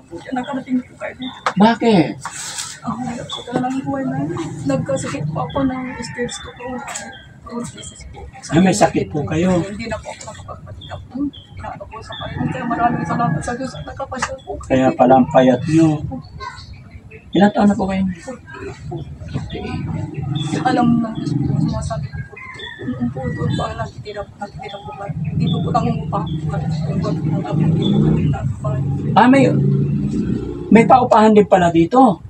po siya. Nakarating po kayo. Bakit? Ang hirap sa talagang buhay namin. Nagkasakit po ako ng stage 2 po. May sakit po kayo. Hindi na po ako nakapagpatika po. Inaano po sa kayo. Kaya maraming salamat sa Diyos at nakapasya po. Kaya pala ang payat nyo. Ilang taon na po kayo? Alam ng Diyos po, sumasabi ko po dito. Kung po doon pa nakitira po kayo. Dito po nangungupa po. May paupahan din pala dito.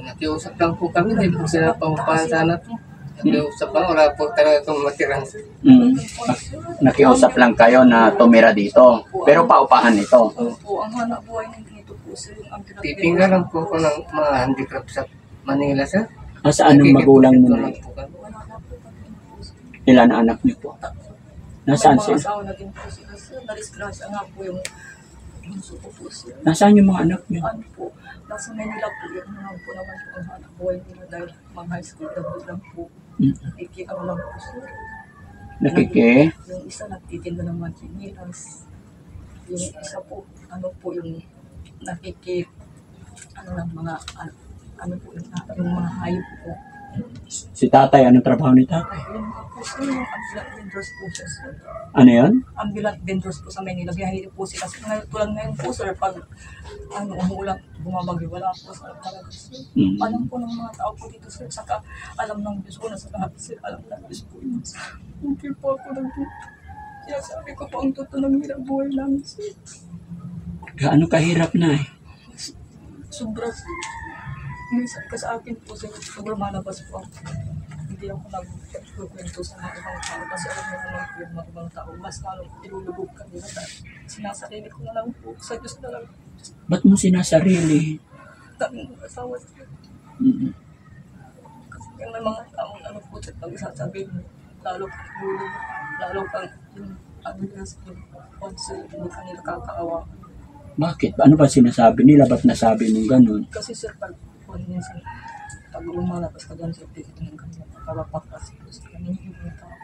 Nakiusap lang po kami, hindi po sila pamupahan sana po. Nakiusap lang, wala po talaga itong matirang. Nakiusap lang kayo na tumira dito. Pero paupahan ito. Opo, ang hanap buhay ng dito po sir. Titingnan lang po ko ng mga handicraft sa Manila, sir. Saan ang magulang mo na? Ilan anak niyo po? Nasaan May mga sila? asawa na din po sila sir. Narisgrasya nga po yung bunso ko po sir. Nasaan yung mga anak niyo? Ano po, nasa Manila po yun. Ano po naman po ang hanap buhay nila dahil mga high school lang po. Ikikano lang po sir. Yung isa nagtitinda ng mga chinilas. Yung isa po, ano po yung ano lang mga, ano po yung mga hayop po. Si tatay, anong trabaho ni tatay? Yung po sir, yung ambulant vendors po siya sir. Ano yun? Ambulant vendors po sa Manila. Biyahe po sila. Tulad ngayon po sir, pag umuulan, bumabagyo, wala po sa talaga sir. Alam po ng mga tao po dito sir. Saka alam ng Diyos ko na sa lahat sir. Alam ng Diyos po yun sir. Hindi po ako nag kaya sabi ko po ang totoo ng hirap buhay namin sir. Gaano kahirap na eh? Sobra sir. Minsan ka sa akin po sir, sobrang malabas po ako. Hindi ako nag-kwento sa mga ibang tao kasi alam mo naman po yung mga ibang tao. Mas lalong ilulubog ka nila dahil sinasarili ko na lang po sa Diyos na lang. Ba't mo sinasarili? Daming asawa sir. Kasi yung may mga taong ano po sir, pag isasabihin mo, lalo kang lulubog, lalo kang yung ano nila sir, sir, hindi ka nila kakaawa. Bakit? Ano ba sinasabi nila? Ba't nasabi mong ganun? Kasi sir, minsan, pag lumalabas ka dyan, sir, titignan ka niya, papapakas ko sa kanina yung mga tao.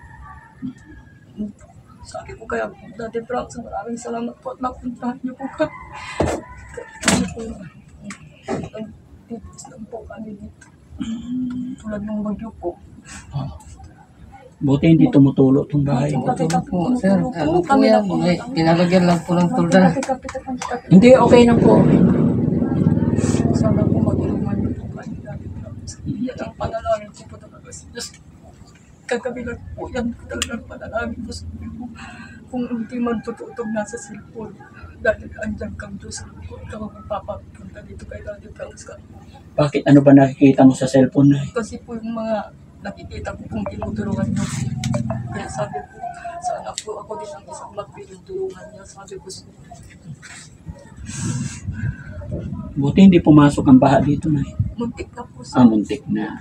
Sabi ko kaya, Daddy Frank, maraming salamat po at napuntahan niyo po kami. Kasi po, nagtitis lang po kami dito. Tulad ng bagyo po. Buti hindi tumutulo itong bahay. Po, sir. Ano po yan? Pinalagyan lang po ng tulda. Hindi, okay lang po. Sana po matulungan niyo po kami, Daddy Frank. Yan ang panalangin ko po talaga sa Diyos. Kagabilang po yan po talagang panalangin ko sa Diyos. Kung hindi man tututog nasa cellphone, dahil andyan kang Diyos, ikaw ang magpapapunta dito kay Daddy Frank. Bakit? Ano ba nakikita mo sa cellphone na? Kasi po yung mga nakikita ko kung tinutulungan niyo. Kaya sabi ko, sana po ako din ang isang magpinutulungan niya. Sabi ko, Buti hindi pumasok ang baha dito na. muntik na po sa Muntik na.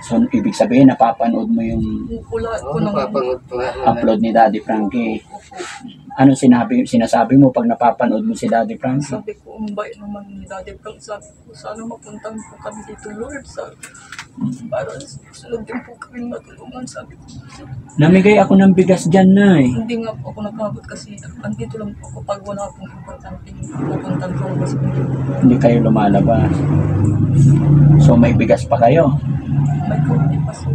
So, ibig sabihin, napapanood mo yung ulat ko ng Napapanood po nga. upload ni Daddy Frankie. Anong sinasabi mo pag napapanood mo si Daddy Frankie? Sabi ko, umbay naman ni Daddy Frank. Sabi ko, sana mapuntahan po kami dito, Lord. Sabi ko, para sunod din po kami matulungan. Sabi ko, Namigay ako ng bigas dyan na eh. hindi nga po ako nakabot kasi andito lang po ako pag wala pong importante pupuntahan ko kasi Hindi kayo lumalabas. So, may bigas pa kayo. may konti pa sir.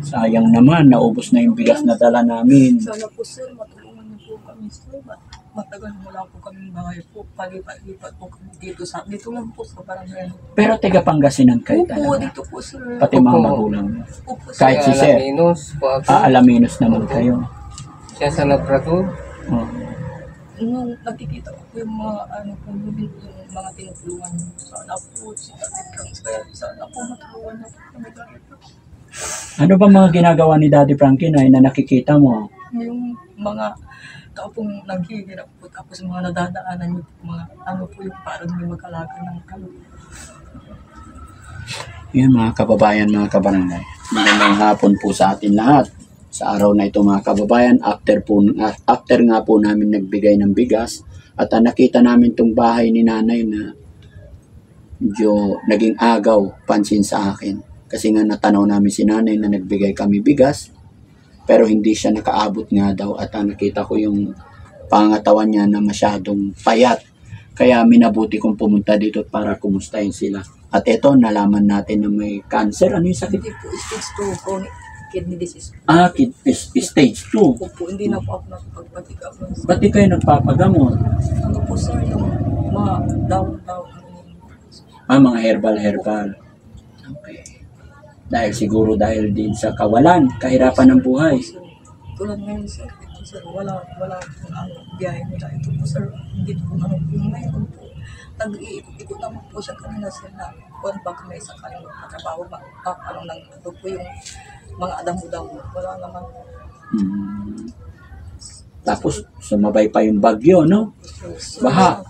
Sayang naman, naubos na yung bigas na dala namin. Sana po sir, matulungan niyo po kami sir. Matagal wala po kaming bahay po. Palipat-lipat po kami dito lang po sa barangay. Pero taga Pangasinan kayo Opo, talaga. dito po sir. Pati mga magulang mo. Opo sir. Kahit si Sir. Alaminos po ako. Alaminos naman kayo. Siya sa Labrador. Oh. Nung nakikita ko po yung mga yung mga tinutulungan niyo. Sana po si Daddy Frank. Kaya sana po matulungan niyo po kami Daddy Frank. Ano ba mga ginagawa ni Daddy Frankie na nakikita mo? Yung mga tao pong naghihirap po tapos mga nadadaanan niyo po mga po yung parang may mag-alaga ng Yun mga kababayan, mga kabarangay. Magandang hapon po sa atin lahat. Sa araw na ito mga kababayan, after nga po namin nagbigay ng bigas at nakita namin tong bahay ni nanay na medyo naging agaw pansin sa akin. Kasi nga natanaw namin si nanay na nagbigay kami bigas pero hindi siya nakaabot nga daw at nakita ko yung pangatawan niya na masyadong payat. Kaya minabuti kong pumunta dito para kumustahin sila. At ito, nalaman natin na may cancer. Ano yung sakit? Hindi po, stage 2 chronic kidney disease. Stage 2. Po, hindi na po ako nakapagpatika. Ba't di kayo nagpapagamot? Ano po sir, yung mga down. Mga herbal. Okay. Dahil siguro dahil din sa kawalan, kahirapan ng buhay. Tulad ngayon sir, ito sir, wala kung ano, biyahe nila. Ito po sir, hindi po ano, yung ngayon po, nag-iikot-ikot naman po siya kanina sir na kung baka may sakaling magkatrabaho, ano lang, ito po yung mga adamo-damo, wala naman. Tapos sumabay pa yung bagyo, no? So, Baha.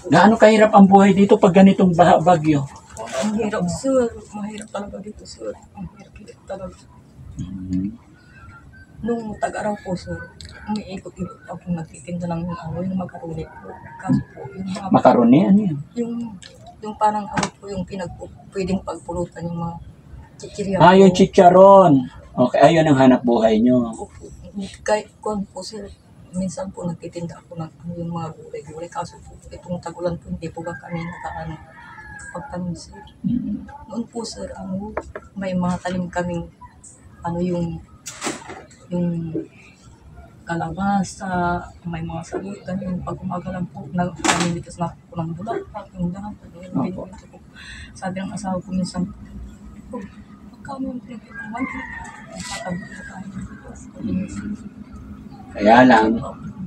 Gaano kahirap ang buhay dito pag ganitong bagyo? ang hirap sir, mahirap talaga dito sir, ang hirap talaga. Nung tag-araw po sir, umiikot-ikot ako nagtitinda ng yung makaroni po. Kaso po, yung mga Makaroni, ano yan? yung parang po yung pwedeng pagpulutan yung mga chichirya. Yung chicharon. Okay, ayun ang hanap buhay nyo. Kahit kung po sir, minsan po nagtitinda ako ng yung mga gulay-gulay. Kaso po, itong tagulan po, hindi po ba kami kapag kami sir. Noon po sir, may mga talim kaming yung kalabasa, may mga salutan, yung pag umaga lang po, namimitas na po ng bulaklak, yung lahat, binibito po. Sabi ng asawa ko minsan, magkano yung pinagkitaman? Kaya lang,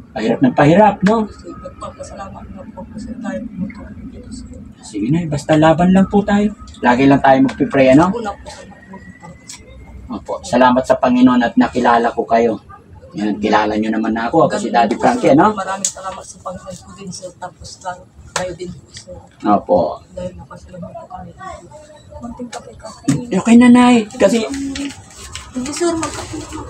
pahirap ng pahirap, no? So, nagpapasalamat na po kasi tayo pumunta dito sa Sige na, basta laban lang po tayo. Lagi lang tayo magpipray, ano? una po sa magpupunta kasi. Opo, salamat sa Panginoon at nakilala ko kayo. Yan, kilala nyo naman na ako si Daddy Frankie, no? Maraming salamat sa Panginoon ko din sir, tapos tayo din po sir. Opo. Dahil napasalamat po kami. Munting kape. Okay na, Nay. Kasi, Hindi sir, magkape sir.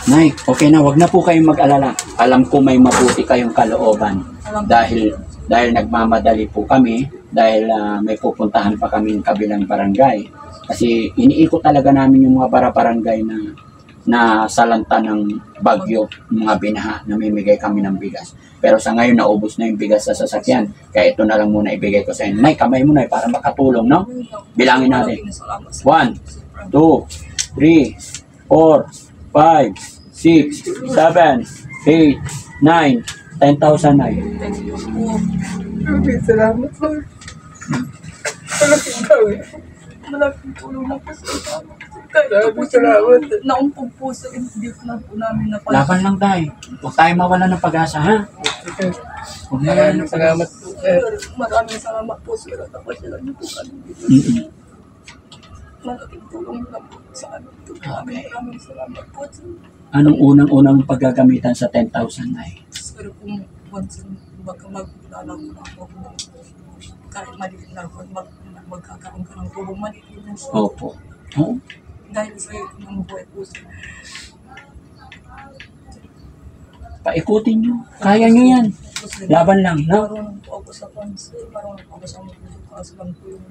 Nay, okay na, wag na po kayong mag-alala. Alam ko may mabuti kayong kalooban. Dahil nagmamadali po kami, dahil may pupuntahan pa kami ng kabilang barangay. Kasi iniikot talaga namin yung mga barangay na salanta ng bagyo, mga binaha, namimigay kami ng bigas. Pero sa ngayon, naubos na yung bigas sa sasakyan. Kaya ito na lang muna ibigay ko sa inyo. Nay, kamay mo na para makatulong, no? Bilangin natin. 1, 2, 3, 4, 5, 6, 7, 8, 9, 10,000 na yun. Thank you po. Maraming salamat po. Malaking gawin. Malaking tulong na po sa kahit ito po Maraming salamat. naumpog po sa hindi na po namin na Laban lang tayo. Huwag tayo mawala ng pag-asa, ha? Huwag mawala ng Maraming salamat po, sir. Maraming salamat po sir at ako sila niyo po kami. Mm-mm. Malaking tulong na po sa amin. Maraming salamat po sir. Anong unang-unang paggagamitan sa 10,000 na yun? Pero kung once baka maglalaro na ako kahit maliit na ako, magkakaroon ka ng tulong maliit na siya. Opo. Oh? Dahil sa ng buhay po sir. Paikutin nyo. Kaya nyo yan. Laban lang, no? Marunong po ako sa pansi, marunong po ako sa mga kasi lang po yung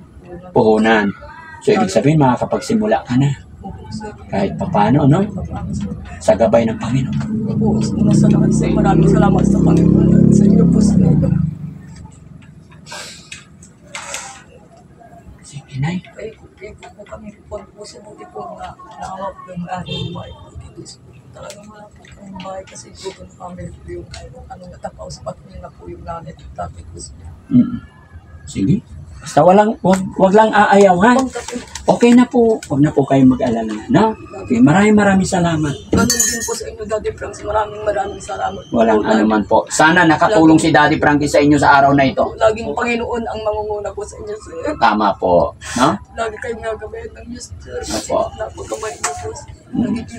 Puhunan. So, ibig sabihin, makakapagsimula ka na. Kahit papano, no? Sa gabay ng Panginoon. Po, una sa lahat sa maraming salamat sa Panginoon at sa inyo po sa inyo. Sige, Nay. Kaya po kami po sa buti po na naawap yung aking buhay po dito. Talagang wala po kami bahay kasi po yung family po yung natapaw sa patuloy na po yung nanay at tatay ko. Sige. Basta wag lang aayaw, ha? Okay na po. Huwag na po kayong mag-alala, no? Okay, maraming salamat. Ganun din po sa inyo, Daddy Frankie. Maraming salamat. Walang anuman po. Sana nakatulong si Daddy Frankie sa inyo sa araw na ito. Laging Panginoon ang mangunguna po sa inyo, sir. Tama po, no? Lagi kayong nagabayan ng Diyos, sir. Opo. Napagabay niyo po.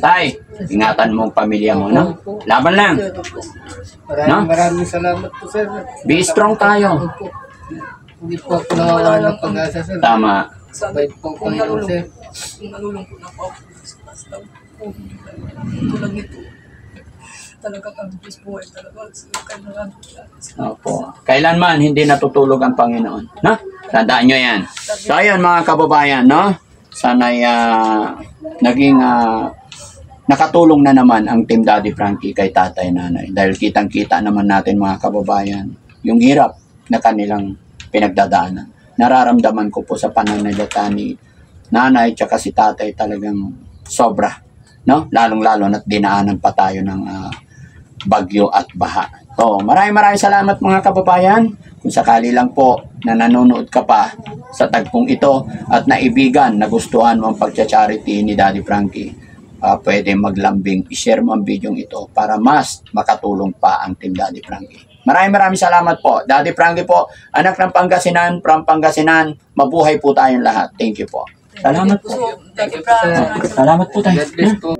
Tay, ingatan mo ang pamilya mo, no? Laban lang. Maraming salamat po, sir. Be strong tayo. Opo. Hindi po ako nawawalan ng pag-asa, sir. Tama. Bait po Kung Panginoon, sir. nalulungkot na po ako sa basta po. Tulad nito. Talagang ang Diyos po ay talagang kailangan. Opo. Kailanman hindi natutulog ang Panginoon, no? Tandaan nyo yan. So, ayun mga kababayan, no? Sana'y naging nakatulong na naman ang Team Daddy Frankie kay tatay nanay. Dahil kitang-kita naman natin mga kababayan, yung hirap na kanilang pinagdadaanan. Nararamdaman ko po sa pananalita ni nanay tsaka si tatay talagang sobra, no? Lalong-lalo na't dinaanan pa tayo ng bagyo at baha. So, maraming salamat mga kababayan. Kung sakali lang po na nanonood ka pa sa tagpong ito at naibigan, nagustuhan mo ang pagcha-charity ni Daddy Frankie, pwede maglambing, i-share mo ang video ito para mas makatulong pa ang Team Daddy Frankie. Maraming salamat po. Daddy Frankie po, anak ng Pangasinan, from Pangasinan, mabuhay po tayong lahat. Thank you po. Salamat po. Thank you, Frank. Salamat po tayo. God bless po.